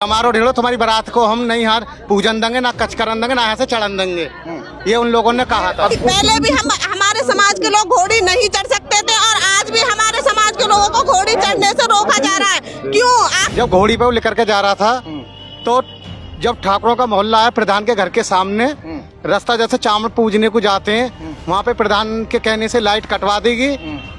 हमारो ढेड़ो तुम्हारी बारात को हम नहीं हार पूजन देंगे, ना कच करन देंगे, ना यहाँ से चढ़न देंगे, ये उन लोगों ने कहा था। पहले भी हमारे समाज के लोग घोड़ी नहीं चढ़ सकते थे और आज भी हमारे समाज के लोगों को घोड़ी चढ़ने से रोका जा रहा है। क्यों? जब घोड़ी पे वो लेकर के जा रहा था तो जब ठाकुरों का मोहल्ला है, प्रधान के घर के सामने रास्ता जैसे चावल पूजने को जाते हैं, वहाँ पे प्रधान के कहने से लाइट कटवा देगी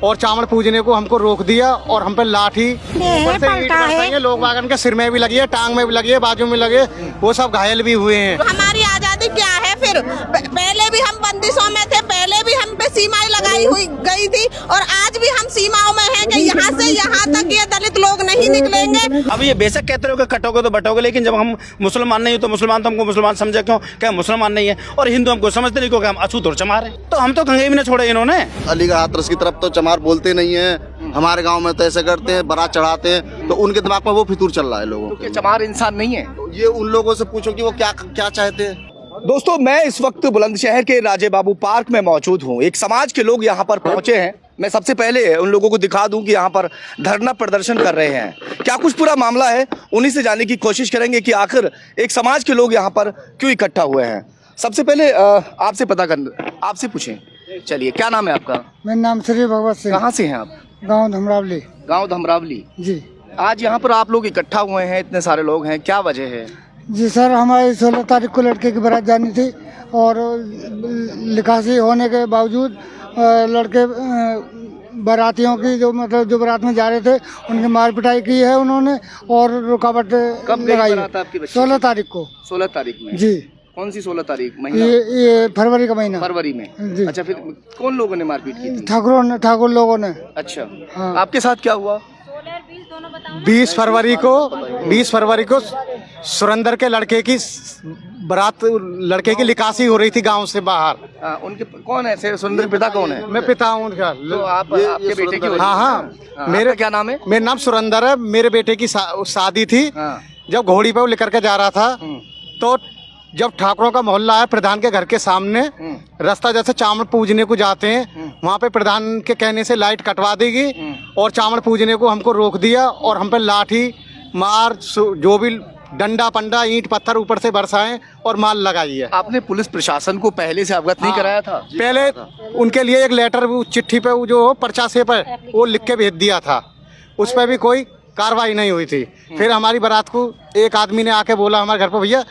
और चावल पूजने को हमको रोक दिया और हम पे लाठी ऊपर से ईंट बरसाई, लोग वागन के सिर में भी लगी है, टांग में भी लगी है, बाजू में लगे, वो सब घायल भी हुए हैं। तो हमारी आजादी क्या है फिर? पहले भी हम बंदिशों में थे, पहले भी हम पे सीमाएं लगाई हुई गई थी और आज भी हम सीमाओं में हैं कि यहाँ से यहाँ तक ये दलित लोग नहीं निकलेंगे। अब ये बेशक कहते रहो कि कटोगे तो बटोगे, लेकिन जब हम मुसलमान नहीं हो तो मुसलमान तो हमको मुसलमान समझे क्यों? क्या मुसलमान नहीं है? और हिंदू हमको समझते नहीं क्योंकि हम अछूत और चमार हैं। तो हम तो गंगे भी न छोड़े इन्होंने। अलीगढ़ हाथरस की तरफ तो चमार बोलते नहीं है, हमारे गांव में तो ऐसे करते हैं, बारात चढ़ाते हैं, तो उनके दिमाग में वो फितूर चल रहा है लोगों को। चमार इंसान नहीं है। तो ये उन लोगों से पूछो कि वो क्या चाहते हैं। दोस्तों, मैं इस वक्त बुलंदशहर के राजे बाबू पार्क में मौजूद हूँ। एक समाज के लोग यहाँ पर पहुंचे हैं। मैं सबसे पहले उन लोगों को दिखा दूं कि यहाँ पर धरना प्रदर्शन कर रहे हैं, क्या कुछ पूरा मामला है, उन्हीं से जानने की कोशिश करेंगे कि आखिर एक समाज के लोग यहाँ पर क्यों इकट्ठा हुए हैं। सबसे पहले आपसे पता कर, आपसे पूछें। चलिए, क्या नाम है आपका? मेरा नाम श्री भगवत सिंह। कहाँ से हैं आप? गांव धमरावली। गांव धमरावली जी। आज यहाँ पर आप लोग इकट्ठा हुए हैं, इतने सारे लोग हैं, क्या वजह है? जी सर, हमारी 16 तारीख को लड़के की बारात जानी थी और लिखासी होने के बावजूद लड़के बारातियों की जो बारात में जा रहे थे उनकी मार पिटाई की है उन्होंने और रुकावट लगाई है। 16 तारीख को। 16 तारीख में जी। कौन सी 16 तारीख? महीना? ये फरवरी का महीना। फरवरी में जी। अच्छा, फिर कौन लोगों ने मारपीट की थी? ठाकुर लोगों ने। अच्छा हाँ। आपके साथ क्या हुआ? 20 फरवरी को सुरेंद्र के लड़के की बारात, लड़के की लिकासी हो रही थी गांव से बाहर। उनके कौन है? सुरेंद्र पिता कौन है? मैं पिता हूँ उनका। तो आपके बेटे की? हाँ, मेरा क्या नाम है? मेरा नाम सुरेंद्र है। मेरे बेटे की शादी थी। जब घोड़ी पे वो लेकर के जा रहा था तो जब ठाकुरों का मोहल्ला है, प्रधान के घर के सामने रास्ता जैसे चावल पूजने को जाते हैं, वहाँ पे प्रधान के कहने से लाइट कटवा देगी और चावल पूजने को हमको रोक दिया और हम पे लाठी मार, जो भी डंडा पंडा ईंट पत्थर ऊपर से बरसाए और माल लगाई है। आपने पुलिस प्रशासन को पहले से अवगत नहीं कराया था? पहले उनके लिए एक लेटर चिट्ठी पे जो पर्चा से पे वो लिख के भेज दिया था, उस पर भी कोई कार्रवाई नहीं हुई थी। फिर हमारी बारात को एक आदमी ने आके बोला हमारे घर पर, भैया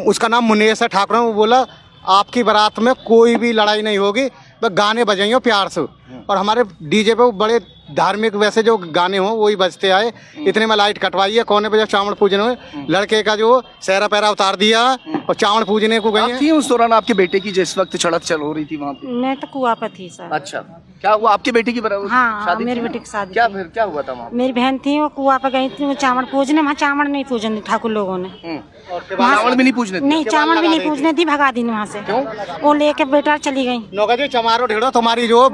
उसका नाम मुनेश है ठाकुर, वो बोला आपकी बारात में कोई भी लड़ाई नहीं होगी, बस गाने बजाइयो प्यार से। और हमारे डीजे पे बड़े धार्मिक वैसे जो गाने हों वही बजते आए। इतने में लाइट कटवाई है, कोने पे जब चावल पूजने हुए लड़के का जो सहरा पैरा उतार दिया और चावल पूजने को गए थी। उस दौरान आपके बेटे की जिस वक्त चढ़त चल हो रही थी वहाँ पे? मैं तो कुआ पर थी सर। अच्छा, क्या हुआ आपके बेटे की बराबर? हाँ, मेरे बेटे की शादी। क्या फिर क्या हुआ था वहाँ? मेरी बहन थी, वो कुआ पर गई थी, वो चावल पूजने, वहाँ चावल नहीं पूजने ठाकुर लोगों ने। चावल भी नहीं पूजने? नहीं, चावल भी नहीं पूजने थी, भगा दी वहाँ से। क्यों? वो लेके बेटा चली गई। नौका जी, चमारो ढेड़ो तुम्हारी जो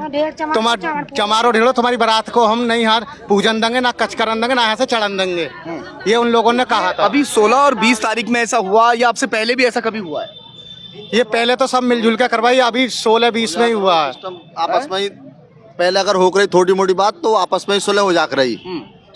चमारो ढेड़ो तुम्हारी बारात को हम नहीं हार पूजन देंगे, ना कच करन देंगे, ना यहाँ से चढ़न देंगे, ये उन लोगों ने कहा था। अभी 16 और 20 तारीख में ऐसा हुआ या आपसे पहले भी ऐसा कभी हुआ है? ये पहले तो सब मिलजुल कर करवाई, अभी 16-20 में ही हुआ है। आपस में पहले अगर हो रही थोड़ी मोटी बात तो आपस में सुलह हो जाकर रही।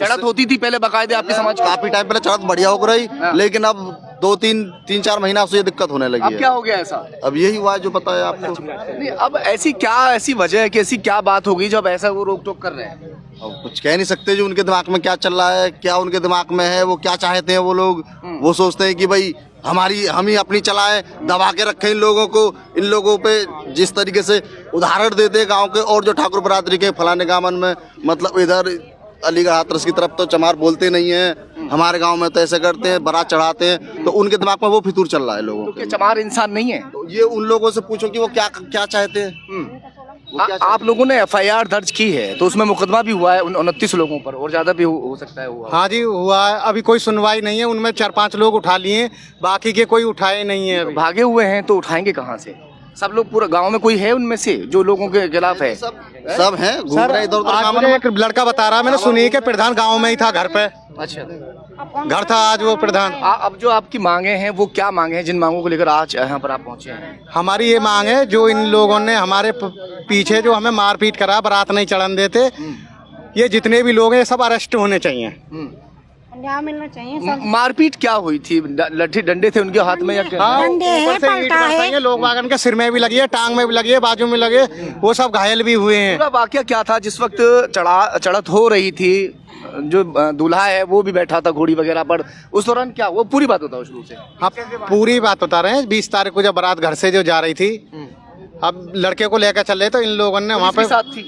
चढ़त होती थी पहले बाकायदे आपके समाज? काफी टाइम पहले चढ़त बढ़िया हो रही, लेकिन अब 2-3-4 महीना से ये दिक्कत होने लगी है। क्या हो गया ऐसा? अब यही हुआ है जो पता है आपको। नहीं, अब ऐसी वजह है कि ऐसी क्या बात हो गई जब ऐसा वो रोक टोक कर रहे हैं? अब कुछ कह नहीं सकते जो उनके दिमाग में क्या चल रहा है, क्या उनके दिमाग में है, वो क्या चाहते हैं। वो लोग वो सोचते हैं कि भाई हम ही अपनी चलाएं, दबा के रखें इन लोगों को। इन लोगों पे जिस तरीके से उदाहरण देते हैं गांव के और जो ठाकुर बरादरी के फलाने गामन में, मतलब इधर अलीगढ़ हाथरस की तरफ तो चमार बोलते नहीं है, हमारे गांव में तो ऐसे करते हैं, बारात चढ़ाते हैं, तो उनके दिमाग में वो फितूर चल रहा है लोगों को। चमार इंसान नहीं है? तो ये उन लोगों से पूछो कि वो क्या चाहते हैं। आप लोगों ने FIR दर्ज की है तो उसमें मुकदमा भी हुआ है 29 लोगों पर, और ज्यादा भी हो सकता है हुआ? हाँ जी, हुआ है। अभी कोई सुनवाई नहीं है, उनमें 4-5 लोग उठा लिए, बाकी के कोई उठाए नहीं है। अभी भागे हुए हैं तो उठाएंगे कहाँ से? सब लोग पूरा गांव में कोई है उनमें से जो लोगों के खिलाफ है? सब हैं, घूम रहे इधर उधर। आज मुझे एक लड़का बता रहा, मैंने सुनी कि प्रधान गाँव में ही था, घर पे। अच्छा, घर था आज वो प्रधान। अब जो आपकी मांगे हैं वो क्या मांगे हैं, जिन मांगों को लेकर आज यहाँ पर आप पहुँचे हैं? हमारी ये मांग है, जो इन लोगों ने हमारे पीछे जो हमें मारपीट करा, बारात नहीं चढ़न देते, ये जितने भी लोग हैं सब अरेस्ट होने चाहिए। न्याय मिलना चाहिए। मारपीट क्या हुई थी? लट्ठी डंडे थे उनके हाथ में या क्या? हाँ, डंडे है, ऊपर से ईंट पलटा बरसाई है। है, लोग वागन के सिर में भी लगी है, टांग में भी लगी है, बाजू में लगे, वो सब घायल भी हुए हैं। पूरा वाकया क्या था जिस वक्त चढ़त हो रही थी? जो दूल्हा है वो भी बैठा था घोड़ी वगैरह पर, उस दौरान क्या वो पूरी बात बताओ शुरू से। हाँ, पूरी बात बता रहे हैं। 20 तारीख को जब बारात घर से जो जा रही थी, अब लड़के को लेकर चल रहे तो इन लोगों ने वहाँ पे, साथ थी?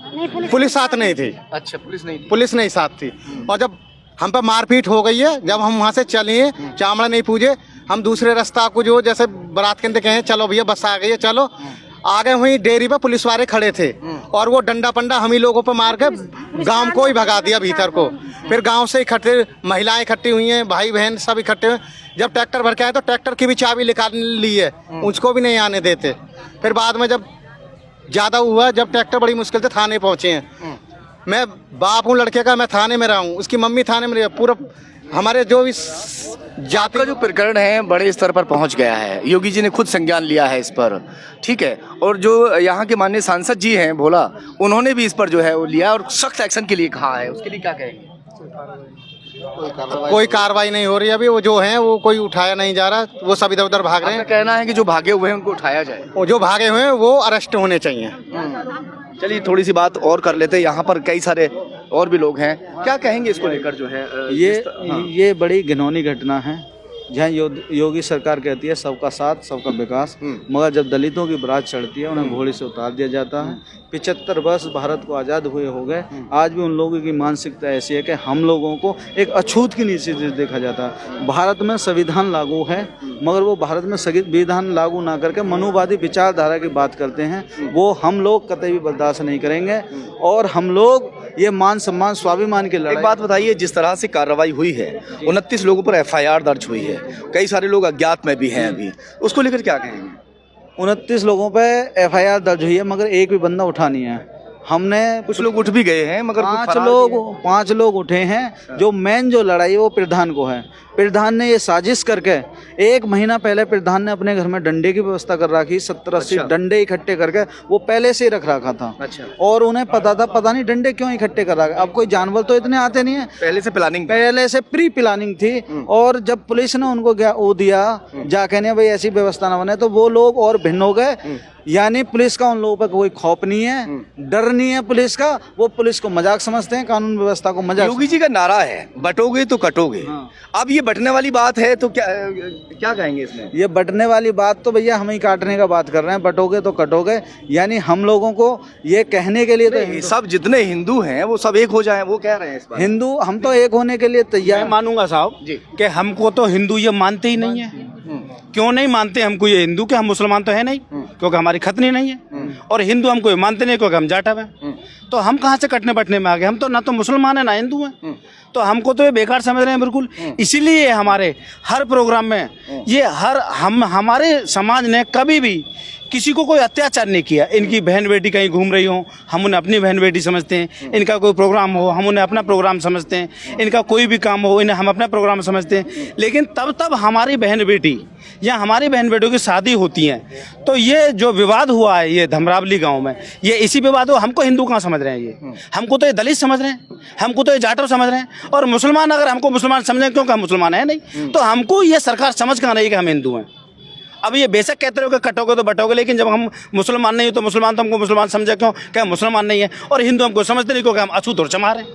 नहीं, पुलिस साथ नहीं थी। अच्छा, पुलिस नहीं थी। पुलिस नहीं साथ थी। और जब हम पे मारपीट हो गई है, जब हम वहाँ से चले, चामड़ा नहीं पूजे, हम दूसरे रास्ता को जो जैसे बारात के अंदर कहें चलो भैया बस आ गई है चलो, आगे हुई डेयरी पे पुलिस वाले खड़े थे और वो डंडा पंडा हम ही लोगों पे मार के गांव को ही भगा दिया भीतर को। फिर गांव से इकट्ठे महिलाएं इकट्ठी हुई हैं, भाई बहन सब इकट्ठे हुए। जब ट्रैक्टर भर के आए तो ट्रैक्टर की भी चाबी निकाल ली है, उसको भी नहीं आने देते। फिर बाद में जब ज़्यादा हुआ, जब ट्रैक्टर बड़ी मुश्किल से थाने पहुँचे हैं, मैं बाप हूँ लड़के का, मैं थाने में रहा हूँ, उसकी मम्मी थाने में रही, पूरा हमारे जो इस जाति का जो प्रकरण है बड़े स्तर पर पहुंच गया है। योगी जी ने खुद संज्ञान लिया है इस पर, ठीक है, और जो यहाँ के माननीय सांसद जी हैं भोला, उन्होंने भी इस पर जो है वो लिया और सख्त एक्शन के लिए कहा है। उसके लिए क्या कहेंगे? कोई कार्रवाई नहीं हो रही अभी। वो जो है वो कोई उठाया नहीं जा रहा, वो सब इधर उधर भाग रहे आपका हैं। कहना है कि जो भागे हुए हैं उनको उठाया जाए? वो जो भागे हुए हैं वो अरेस्ट होने चाहिए। चलिए थोड़ी सी बात और कर लेते हैं। यहाँ पर कई सारे और भी लोग हैं, क्या कहेंगे इसको लेकर जो है? ये बड़ी घिनौनी घटना है जहाँ योगी सरकार कहती है सबका साथ सबका विकास, मगर जब दलितों की बारात चढ़ती है उन्हें घोड़े से उतार दिया जाता है। 75 वर्ष भारत को आज़ाद हुए हो गए, आज भी उन लोगों की मानसिकता ऐसी है कि हम लोगों को एक अछूत की नीचे से देखा जाता है। भारत में संविधान लागू है, मगर वो भारत में संविधान लागू ना करके मनुवादी विचारधारा की बात करते हैं, वो हम लोग कतई भी बर्दाश्त नहीं करेंगे। और हम लोग ये मान सम्मान स्वाभिमान की लड़ाई। एक बात बताइए, जिस तरह से कार्रवाई हुई है, 29 लोगों पर FIR दर्ज हुई है, कई सारे लोग अज्ञात में भी हैं अभी, उसको लेकर क्या कहेंगे? 29 लोगों पे FIR दर्ज हुई है, मगर एक भी बंदा उठा नहीं है। हमने कुछ लोग उठ भी गए हैं, मगर कुछ फरार पांच लोग उठे हैं। जो मेन जो लड़ाई वो प्रधान को है। प्रधान ने ये साजिश करके 1 महीना पहले प्रधान ने अपने घर में डंडे की व्यवस्था कर रखी, 70-80 डंडे इकट्ठे करके वो पहले से ही रख रखा था। अच्छा। और उन्हें पता था, पता नहीं डंडे क्यों इकट्ठे कर रखा। अब कोई जानवर तो इतने आते नहीं है, पहले से प्लानिंग, पहले से प्री प्लानिंग थी। और जब पुलिस ने उनको वो दिया जाके नहीं भाई ऐसी व्यवस्था ना बने, तो वो लोग और भिन्न हो गए। यानी पुलिस का उन लोगों पर कोई खौफ नहीं है, डर नहीं है पुलिस का। वो पुलिस को मजाक समझते हैं, कानून व्यवस्था को मजाक। योगी जी का नारा है बटोगे तो कटोगे। अब ये बटने वाली बात है तो क्या कहेंगे इसमें? ये बटने वाली बात तो भैया हम ही काटने का बात कर रहे हैं, बटोगे तो कटोगे। यानी हम लोगों को ये कहने के लिए तो सब जितने हिंदू हैं वो सब एक हो जाएं, वो कह रहे हैं इस बार। हिंदू हम तो एक होने के लिए तैयार। मैं मानूंगा साहब जी कि हमको तो हिंदू ये मानते ही नहीं है। क्यों नहीं मानते हमको ये हिंदू? कि हम मुसलमान तो है नहीं, क्योंकि हमारी खतनी नहीं है। और हिंदू हमको ये मानते नहीं क्योंकि हम जाटव हैं। तो हम कहाँ से कटने बटने में आ गए? हम तो ना तो मुसलमान है ना हिंदू हैं। तो हमको तो ये बेकार समझ रहे हैं बिल्कुल। इसीलिए हमारे हर प्रोग्राम में ये हमारे समाज ने कभी भी किसी को कोई अत्याचार नहीं किया। इनकी बहन बेटी कहीं घूम रही हो, हम उन्हें अपनी बहन बेटी समझते हैं। इनका कोई प्रोग्राम हो, हम उन्हें अपना प्रोग्राम समझते हैं। इनका कोई भी काम हो, इन्हें हम अपना प्रोग्राम समझते हैं। लेकिन तब हमारी बहन बेटी या हमारी बहन बेटियों की शादी होती है, तो ये जो विवाद हुआ है ये धमरावली गांव में, ये इसी विवाद हो। हमको हिंदू कहाँ समझ रहे हैं? ये हमको तो ये दलित समझ रहे हैं, हमको तो ये जाटव समझ रहे हैं। और मुसलमान अगर हमको मुसलमान समझें, क्योंकि हम मुसलमान है नहीं, तो हमको ये सरकार समझ कहाँ रही कि हम हिंदू हैं। अब ये बेशक कहते रहो कि कटोगे तो बटोगे, लेकिन जब हम मुसलमान नहीं हो तो मुसलमान तो हमको मुसलमान समझे क्यों? क्या मुसलमान नहीं है? और हिंदू हमको समझते नहीं क्योंकि हम अछूत और चमार हैं।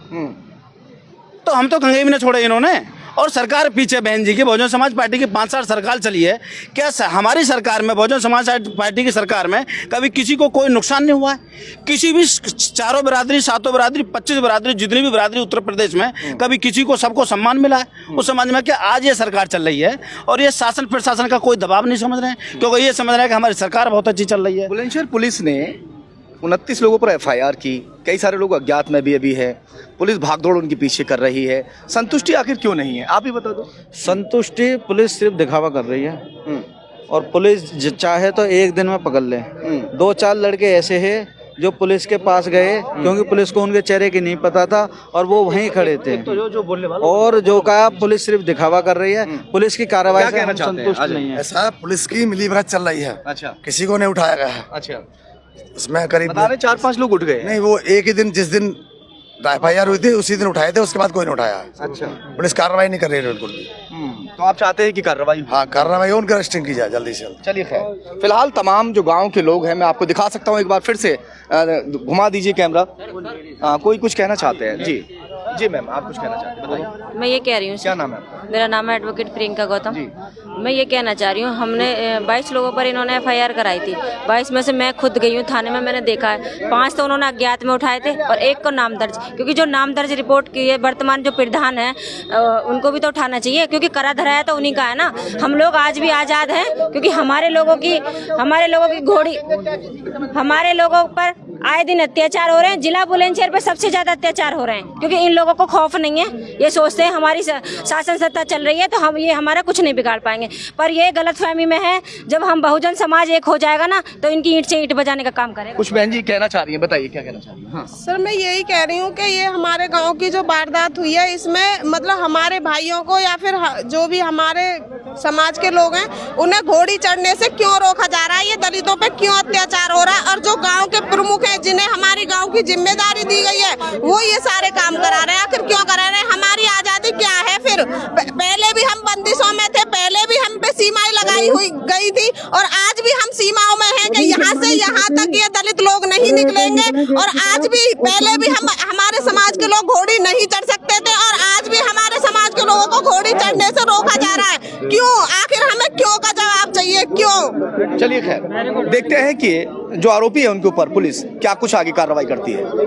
तो हम तो कंगे भी नहीं छोड़े इन्होंने। और सरकार पीछे बहन जी की बहुजन समाज पार्टी की 5 साल सरकार चली है। क्या हमारी सरकार में, बहुजन समाज पार्टी की सरकार में, कभी किसी को कोई नुकसान नहीं हुआ है? किसी भी 4 बिरादरी, 7 बिरादरी, 25 बिरादरी, जितनी भी बिरादरी उत्तर प्रदेश में, कभी किसी को सबको सम्मान मिला है उस समाज में? क्या आज ये सरकार चल रही है और ये शासन प्रशासन का कोई दबाव नहीं समझ रहे हैं, क्योंकि ये समझ रहे हैं कि हमारी सरकार बहुत अच्छी चल रही है। बुलंदशहर पुलिस ने 29 लोगों पर FIR की, कई सारे लोग अज्ञात में भी अभी है, पुलिस भागदौड़ उनके पीछे कर रही है। संतुष्टि आखिर क्यों नहीं है, आप ही बता दो। संतुष्टि पुलिस सिर्फ दिखावा कर रही है। और पुलिस चाहे तो एक दिन में पकड़ ले। 2-4 लड़के ऐसे हैं जो पुलिस के पास गए, क्योंकि पुलिस को उनके चेहरे की नहीं पता था और वो वहीं खड़े थे। और जो कहा पुलिस सिर्फ दिखावा कर रही है, पुलिस की कार्रवाई से हम संतुष्ट नहीं है। ऐसा पुलिस की मिलीभगत चल रही है। अच्छा, किसी को नहीं उठाया गया है। अच्छा, उसमें करीब बता रहे 4-5 लोग उठ गए। नहीं, वो एक ही दिन, जिस दिन FIR हुई थी उसी दिन उठाए थे, उसके बाद कोई नहीं उठाया। अच्छा। पुलिस कार्रवाई नहीं कर रही है बिल्कुल भी। तो आप चाहते हैं कि कार्रवाई हो? हाँ, कार्रवाई हो, उनका अरेस्टिंग की जाए जल्दी से जल्दी। चलिए खैर, फिलहाल तमाम जो गांव के लोग हैं, मैं आपको दिखा सकता हूं एक बार फिर से, घुमा दीजिए कैमरा। कोई कुछ कहना चाहते हैं? जी जी मैम, आप कुछ कहना चाहते हैं, बताइए। मैं ये कह रही हूँ, क्या नाम है आपका? मेरा नाम है एडवोकेट प्रियंका गौतम। जी। मैं ये कहना चाह रही हूँ, हमने 22 लोगों पर इन्होंने FIR कराई थी। 22 में से मैं खुद गई हूँ थाने में, मैंने देखा है 5 तो उन्होंने अज्ञात में उठाए थे और 1 को नाम दर्ज, क्योंकि जो नाम दर्ज रिपोर्ट की है वर्तमान जो प्रधान है उनको भी तो उठाना चाहिए, क्योंकि करा धरा है तो उन्हीं का है ना। हम लोग आज भी आज़ाद हैं, क्योंकि हमारे लोगों की घोड़ी, हमारे लोगों पर आए दिन अत्याचार हो रहे हैं। जिला बुलंदशहर पर सबसे ज्यादा अत्याचार हो रहे हैं, क्योंकि इन लोगों को खौफ नहीं है। ये सोचते हैं हमारी शासन सत्ता चल रही है तो हम ये हमारा कुछ नहीं बिगाड़ पाएंगे, पर ये गलतफहमी में है। जब हम बहुजन समाज एक हो जाएगा ना तो इनकी ईंट से ईंट बजाने का काम करेगा। कुछ बहन जी कहना चाह रही है, बताइए क्या कहना चाह रही है? हाँ। सर मैं यही कह रही हूँ कि ये हमारे गांव की जो वारदात हुई है, इसमें मतलब हमारे भाइयों को या फिर जो भी हमारे समाज के लोग हैं उन्हें घोड़ी चढ़ने से क्यों रोका जा रहा है, ये दलितों पे क्यों अत्याचार हो रहा है, और जो गांव के प्रमुख हैं जिन्हें हमारी गांव की जिम्मेदारी दी गई है वो ये सारे काम करा रहे हैं। आखिर क्यों करा रहे हैं? हमारी आजादी क्या है फिर? पहले भी हम बंदिशों में थे, पहले भी हम पे सीमाएं लगाई हुई गई थी और आज भी हम सीमाओं में हैं कि यहाँ से यहाँ तक ये दलित लोग नहीं निकलेंगे। और आज भी पहले भी हमारे समाज के लोग घोड़ी नहीं चढ़ सकते थे और आज भी हमारे समाज के लोगों को घोड़ी चढ़ने से रोका जा रहा है। क्यों? आखिर हमें क्यों का जवाब चाहिए, क्यों? चलिए खैर, देखते हैं कि जो आरोपी है उनके ऊपर पुलिस क्या कुछ आगे कार्रवाई करती है।